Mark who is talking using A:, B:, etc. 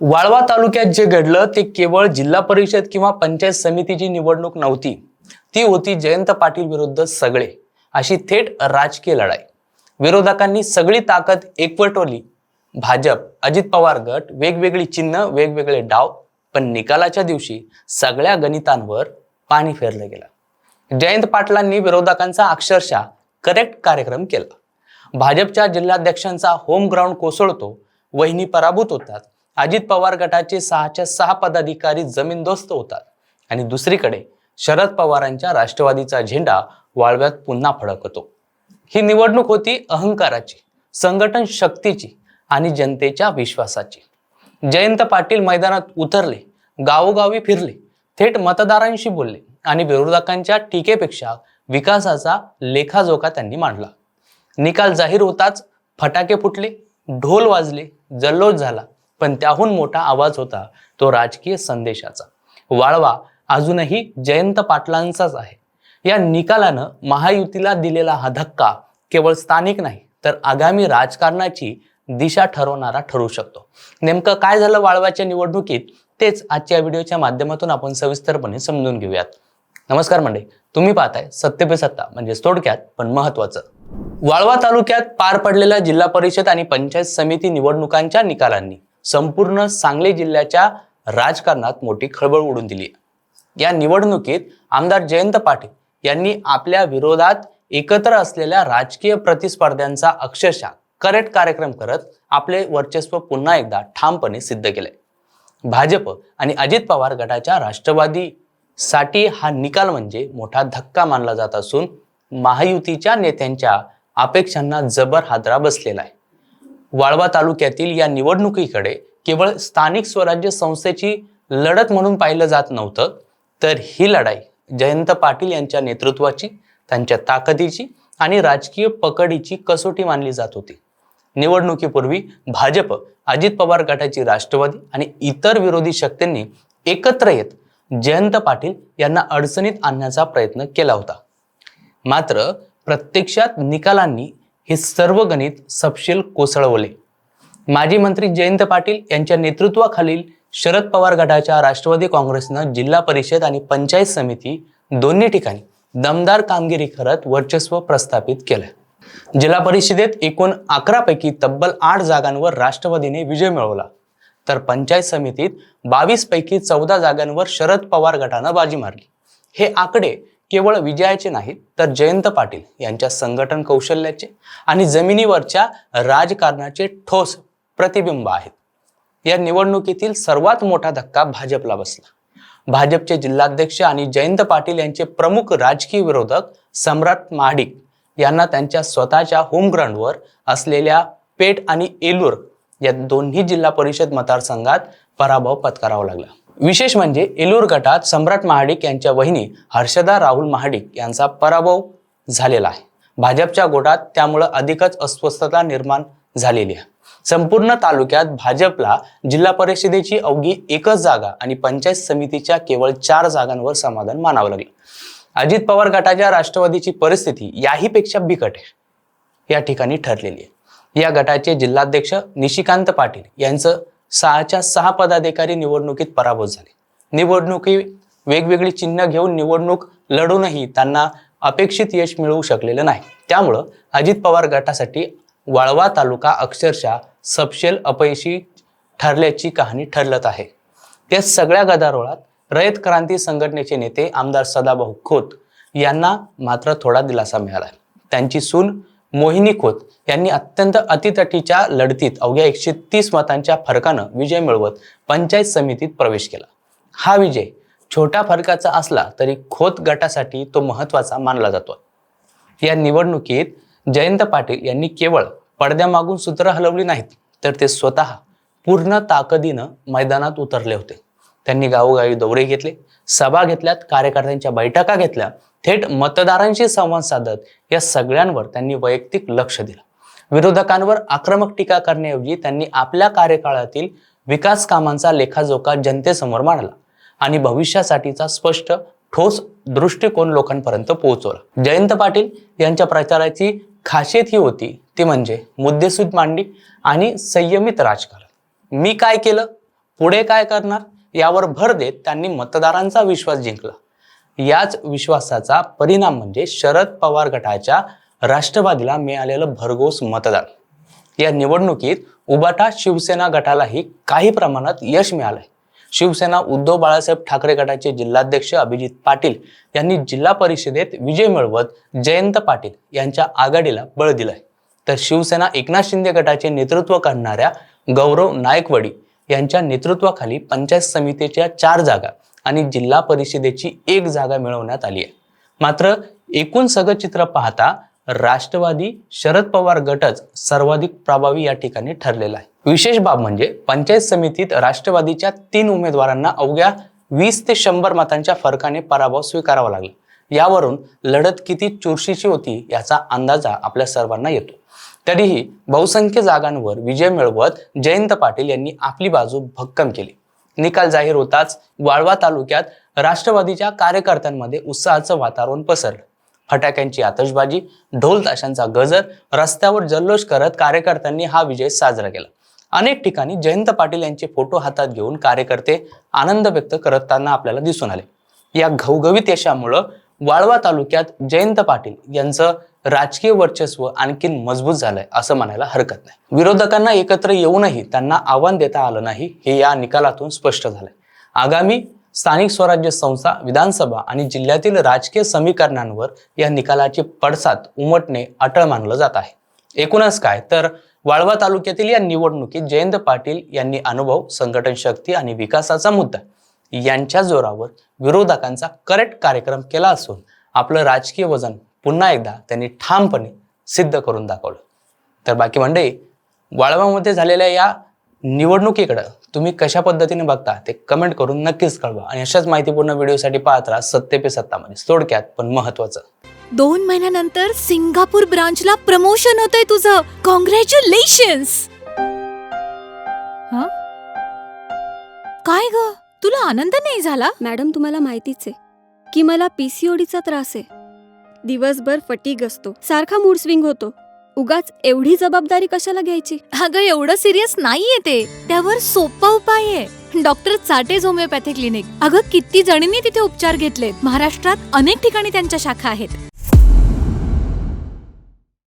A: वाळवा तालुक्यात जे घडलं ते केवळ जिल्हा परिषद किंवा पंचायत समितीची निवडणूक नव्हती, ती होती जयंत पाटील विरुद्ध सगळे अशी थेट राजकीय लढाई। विरोधकांनी सगळी ताकद एकवटवली। भाजप, अजित पवार गट, वेगवेगळी चिन्ह, वेगवेगळे डाव, पण निकालाच्या दिवशी सगळ्या गणितांवर पाणी फेरलं गेलं। जयंत पाटलांनी विरोधकांचा अक्षरशः करेक्ट कार्यक्रम केला। भाजपच्या जिल्हाध्यक्षांचा होम ग्राउंड कोसळतो, वहिनी पराभूत होतात, अजित पवार गटाचे 6च्या 6 पदाधिकारी जमीनदोस्त होतात आणि दुसरीकडे शरद पवारांच्या राष्ट्रवादीचा झेंडा वाळव्यात पुन्हा फडकतो। ही निवडणूक होती अहंकाराची, संघटन शक्तीची आणि जनतेच्या विश्वासाची। जयंत पाटील मैदानात उतरले, गावोगावी फिरले, थेट मतदारांशी बोलले आणि विरोधकांच्या टीकेपेक्षा विकासाचा लेखाजोखा त्यांनी मांडला। निकाल जाहीर होताच फटाके फुटले, ढोल वाजले, जल्लोष झाला, पण त्याहून मोठा आवाज होता तो राजकीय संदेशाचा। वाळवा अजूनही जयंत पाटलांचाच आहे। या निकालानं महायुतीला दिलेला हा धक्का केवळ स्थानिक नाही तर आगामी राजकारणाची दिशा ठरवणारा ठरू शकतो। नेमकं काय झालं वाळवाच्या निवडणुकीत तेच आजच्या व्हिडिओच्या माध्यमातून आपण सविस्तरपणे समजून घेऊयात। नमस्कार मंडळी, तुम्ही पाहताय सत्य पे सत्ता, म्हणजे थोडक्यात पण महत्त्वाचं। वाळवा तालुक्यात पार पडलेल्या जिल्हा परिषद आणि पंचायत समिती निवडणुकांच्या निकालांनी संपूर्ण सांगली जिल्ह्याच्या राजकारणात मोठी खळबळ उडून दिली। या निवडणुकीत आमदार जयंत पाटील यांनी आपल्या विरोधात एकत्र असलेल्या राजकीय प्रतिस्पर्ध्यांचा अक्षरशः करेक्ट कार्यक्रम करत आपले वर्चस्व पुन्हा एकदा ठामपणे सिद्ध केले। भाजप आणि अजित पवार गटाच्या राष्ट्रवादीसाठी हा निकाल म्हणजे मोठा धक्का मानला जात असून महायुतीच्या नेत्यांच्या अपेक्षांना जबर हादरा बसलेला आहे। वाळवा तालुक्यातील या निवडणुकीकडे केवळ स्थानिक स्वराज्य संस्थेची लढत म्हणून पाहिलं जात नव्हतं, तर ही लढाई जयंत पाटील यांच्या नेतृत्वाची, त्यांच्या ताकदीची आणि राजकीय पकडीची कसोटी मानली जात होती। निवडणुकीपूर्वी भाजप, अजित पवार गटाची राष्ट्रवादी आणि इतर विरोधी शक्तींनी एकत्र येत जयंत पाटील यांना अडचणीत आणण्याचा प्रयत्न केला होता। मात्र प्रत्यक्षात निकालांनी हे सर्व गणित सपशेल कोसळवले। माजी मंत्री जयंत पाटील यांच्या नेतृत्वाखालील शरद पवार गटाच्या राष्ट्रवादी काँग्रेसनं जिल्हा परिषद आणि पंचायत समिती दोन्ही ठिकाणी दमदार कामगिरी करत वर्चस्व प्रस्थापित केलं। जिल्हा परिषदेत एकूण 11 पैकी तब्बल 8 जागांवर राष्ट्रवादीने विजय मिळवला, तर पंचायत समितीत 22 पैकी 14 जागांवर शरद पवार गटानं बाजी मारली। हे आकडे केवळ विजयाचे नाहीत, तर जयंत पाटील यांच्या संघटन कौशल्याचे आणि जमिनीवरच्या राजकारणाचे ठोस प्रतिबिंब आहेत। या निवडणुकीतील सर्वात मोठा धक्का भाजपला बसला। भाजपचे जिल्हाध्यक्ष आणि जयंत पाटील यांचे प्रमुख राजकीय विरोधक सम्राट महाडिक यांना त्यांच्या स्वतःच्या होम ग्राउंडवर असलेल्या पेठ आणि एलूर या दोन्ही जिल्हा परिषद मतदारसंघात पराभव पत्करावा लागला। विशेष म्हणजे एलूर गटात सम्राट महाडिक यांच्या वहिनी हर्षदा राहुल महाडिक यांचा पराभव झालेला आहे। भाजपच्या गोटात त्यामुळे अधिकच अस्वस्थता निर्माण झालेली आहे। संपूर्ण तालुक्यात भाजपला जिल्हा परिषदेची अवघी 1च जागा आणि पंचायत समितीच्या केवळ 4 जागांवर समाधान मानावं लागलं। अजित पवार गटाच्या राष्ट्रवादीची परिस्थिती याहीपेक्षा बिकट आहे या ठिकाणी ठरलेली आहे। या गटाचे जिल्हाध्यक्ष निशिकांत पाटील यांचं 6च्या 6 पदाधिकारी निवडणुकीत पराभूत झाले। निवडणुकी वेगवेगळी चिन्ह घेऊन निवडणूक लढूनही त्यांना अपेक्षित यश मिळवू शकलेलं नाही। त्यामुळं अजित पवार गटासाठी वाळवा तालुका अक्षरशः सपशेल अपयशी ठरल्याची कहाणी ठरलत आहे। त्या सगळ्या गदारोळात रयत क्रांती संघटनेचे नेते आमदार सदाभाऊ खोत यांना मात्र थोडा दिलासा मिळाला। त्यांची सून मोहिनी खोत यांनी अत्यंत अतितटीच्या लढतीत अवघ्या 130 मतांच्या फरकानं विजय मिळवत पंचायत समितीत प्रवेश केला। हा विजय छोट्या फरकाचा असला तरी खोत गटासाठी तो महत्त्वाचा मानला जातो। या निवडणुकीत जयंत पाटील यांनी केवळ पडद्यामागून सूत्र हलवली नाहीत, तर ते स्वतः पूर्ण ताकदीनं मैदानात उतरले होते। त्यांनी गावोगावी दौरे घेतले, सभा घेतल्यात, कार्यकर्त्यांच्या बैठका घेतल्या, थेट मतदारांशी संवाद साधत या सगळ्यांवर त्यांनी वैयक्तिक लक्ष दिलं। विरोधकांवर आक्रमक टीका करण्याऐवजी त्यांनी आपल्या कार्यकाळातील विकास कामांचा लेखाजोखा जनतेसमोर मांडला आणि भविष्यासाठीचा स्पष्ट ठोस दृष्टिकोन लोकांपर्यंत पोहोचवला। जयंत पाटील यांच्या प्रचाराची खासियत ही होती ती म्हणजे मुद्देसूद मांडणी आणि संयमित राजकारण। मी काय केलं, पुढे काय करणार यावर भर देत त्यांनी मतदारांचा विश्वास जिंकला. याच विश्वासाचा परिणाम म्हणजे शरद पवार गटाच्या राष्ट्रवादीला मिळालेलं भरघोस मतदान. या निवडणुकीत उबाटा शिवसेना गटालाही काही प्रमाणात यश मिळालंय. शिवसेना उद्धव बाळासाहेब ठाकरे गटाचे जिल्हाध्यक्ष अभिजित पाटील यांनी जिल्हा परिषदेत विजय मिळवत जयंत पाटील यांच्या आघाडीला बळ दिलंय. तर शिवसेना एकनाथ शिंदे गटाचे नेतृत्व करणाऱ्या गौरव नायकवडी यांच्या नेतृत्वाखाली पंचायत समितीच्या 4 जागा आणि जिल्हा परिषदेची 1 जागा मिळवण्यात आली आहे. मात्र एकूण सगळं चित्र पाहता राष्ट्रवादी शरद पवार गटच सर्वाधिक प्रभावी या ठिकाणी ठरलेला आहे. विशेष बाब म्हणजे पंचायत समितीत राष्ट्रवादीच्या 3 उमेदवारांना अवघ्या 20 ते 100 मतांच्या फरकाने पराभव स्वीकारावा लागला. यावरून लढत किती चुरशीची होती याचा अंदाजा आपल्या सर्वांना येतो. तरीही बहुसंख्य जागांवर विजय मिळवत जयंत पाटील यांनी आपली बाजू भक्कम केली. निकाल जाहीर होताच वाळवा तालुक्यात राष्ट्रवादीच्या कार्यकर्त्यांमध्ये उत्साहाचं वातावरण पसरलं. फटाक्यांची आतषबाजी, ढोल ताशांचा गजर, रस्त्यावर जल्लोष करत कार्यकर्त्यांनी हा विजय साजरा केला. अनेक ठिकाणी जयंत पाटील यांचे फोटो हातात घेऊन कार्यकर्ते आनंद व्यक्त करताना आपल्याला दिसून आले. या घवघवीत यशामुळं वाळवा तालुक्यात जयंत पाटील यांचं राजकीय वर्चस्व आणखीन मजबूत झालंय असं म्हणायला हरकत नाही. विरोधकांना एकत्र येऊनही त्यांना आव्हान देता आलं नाही हे या निकालातून स्पष्ट झालंय. आगामी स्थानिक स्वराज्य संस्था, विधानसभा आणि जिल्ह्यातील राजकीय समीकरणांवर या निकालाचे पडसाद उमटणे अटळ मानलं जात आहे. एकूणच काय तर वाळवा तालुक्यातील या निवडणुकीत जयंत पाटील यांनी अनुभव, संघटन शक्ती आणि विकासाचा मुद्दा यांच्या जोरावर विरोधकांचा करेक्ट कार्यक्रम केला असून आपलं राजकीय वजन पुन्हा एकदा त्यांनी ठामपणे सिद्ध करून दाखवलं. तर बाकी मंडळी, वाळवामध्ये झालेल्या या निवडणुकीकडे तुम्ही कशा पद्धतीने बघता ते कमेंट करून नक्कीच कळवा. आणि अशाच माहितीपूर्ण व्हिडिओसाठी पाहत राहा सत्य पे सत्ता मध्ये. थोडक्यात पण महत्वाचं,
B: 2 महिन्यानंतर सिंगापूर ब्रांचला प्रमोशन होतंय तुझं. कॉंग्रॅच्युलेशन्स. काय ग, तुला आनंद नाही झाला?
C: मॅडम, तुम्हाला माहितीच आहे की मला पीसीओडीचा त्रास आहे. दिवसभर फटीग असतो, सारखा मूड स्विंग होतो. उगाच एवढी जबाबदारी कशाला घ्यायची?
B: अगं, एवढं सिरियस नाहीये ते. त्यावर सोपा उपाय आहे, डॉक्टर चाटेज होमिओपॅथी क्लिनिक. अगं, किती जणींनी तिथे उपचार घेतलेत. महाराष्ट्रात अनेक ठिकाणी त्यांच्या शाखा आहेत.